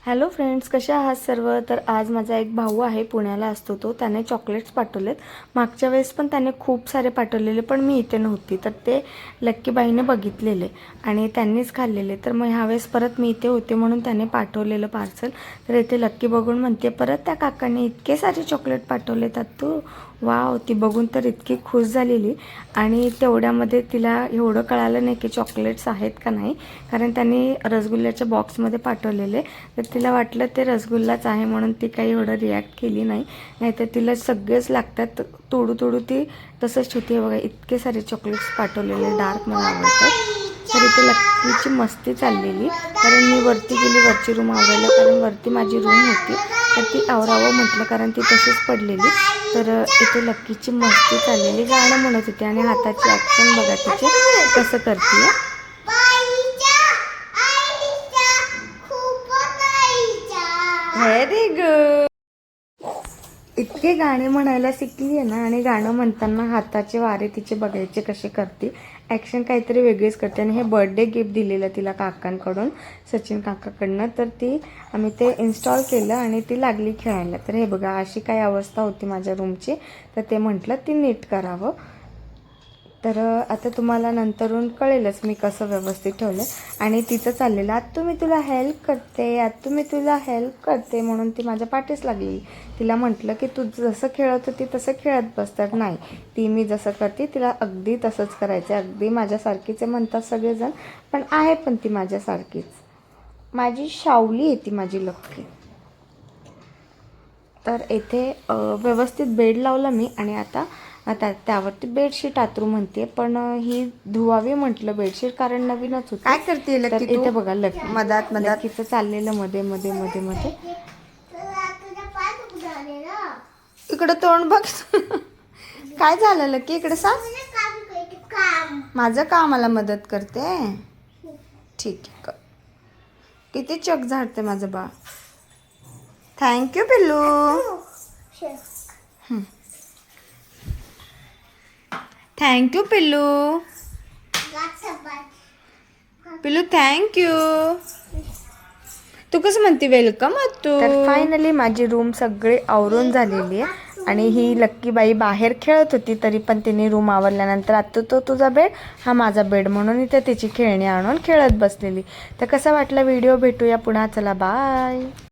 Hello friends, कसे आहात सर्व? तर आज माझा एक भाऊ आहे, पुण्याला असतो तो. त्याने चॉकलेट्स पाठवलेत. मागच्या वेळेस पण त्याने खूप सारे पाठवलेले, पण मी इथे नव्हती. तर ते लक्कीबाईने बघितलेले आणि त्यांनीच खाल्लेले. तर मग ह्यावेळेस परत मी इथे होते म्हणून त्याने पाठवलेलं पार्सल. तर इथे लक्की बघून म्हणते, परत त्या काकांनी इतके सारे चॉकलेट पाठवलेत तू. वाव, ती बघून तर इतकी खुश झालेली. आणि तेवढ्यामध्ये तिला एवढं कळालं नाही की चॉकलेट्स आहेत का नाही, कारण त्यांनी रसगुल्ल्याच्या बॉक्समध्ये पाठवलेले. तर तिला वाटलं ते रसगुल्लाच आहे म्हणून ती काही एवढं रिॲक्ट केली नाही. नाहीतर तिला सगळेच लागतात. तोडू तोडू ती तसंच होती. बघा, इतके सारे चॉकलेट्स पाठवलेले, डार्क मला आवडतात. तर इथे लक्कीची मस्ती चाललेली, कारण मी वरती गेली, वरची रूम आवरायला, कारण वरती माझी रूम होती. तर ती आवरावं म्हटलं, कारण ती तशीच पडलेली. तर इथे लक्कीची मस्ती चाललेली, गाणं म्हणत होती आणि हाताची ॲक्शन बघा तिचे कसं करते. Very good. इतके गाणे म्हणायला शिकली आहे ना, आणि गाणं म्हणताना हाताचे वारे तिचे बघायचे कसे करते. ॲक्शन काहीतरी वेगळीच करते. आणि हे बर्थडे गिफ्ट दिलेलं तिला काकांकडून, सचिन काकाकडनं. तर ती आम्ही ते इन्स्टॉल केलं आणि ती लागली खेळायला. तर हे बघा, अशी काय अवस्था होती माझ्या रूमची. तर ते म्हटलं ती नीट करावं. तर आता तुम्हाला नंतरून कळेलच मी कसं व्यवस्थित ठेवलं. आणि तिचं चाललेलं, आत्तू मी तुला हेल्प करते, आत्तू मी तुला हेल्प करते, म्हणून ती माझ्या पाठीस लागली. तिला म्हटलं की तू जसं खेळत होती तसं खेळत बस. तर नाही, ती मी जसं करते तिला अगदी तसंच करायचं. अगदी माझ्यासारखीच आहे म्हणतात सगळेजण, पण आहे पण ती माझ्यासारखीच. माझी शावली आहे ती, माझी लक्की. तर इथे व्यवस्थित बेड लावला मी. आणि आता त्यावरती बेडशीट आतरू म्हणते, पण ही धुवावी म्हटलं बेडशीट, कारण नवीनच होती. काय करते लक्की तू? इथे बघा, लक्की मधात लक्कीचं चाललेलं मध्ये मध्ये मध्ये मध्ये. इकडे तोंड बघ. काय झालं लक्की? इकडे सांग. माझं कामाला मदत करते. ठीक आहे. किती चक झाडते माझं बा. थँक्यू पिल्लू. थँक्यू पिल्लू. पिल्लू थँक्यू. तू कसं म्हणते वेलकम तू? तर फायनली माझी रूम सगळी आवरून झालेली आहे. आणि ही लक्कीबाई बाहेर खेळत होती, तरी पण तिने रूम आवरल्यानंतर, आता तो तुझा बेड, हा माझा बेड, म्हणून इथे तिची खेळणी आणून खेळत बसलेली. तर कसा वाटला व्हिडिओ? भेटूया पुन्हा. चला बाय.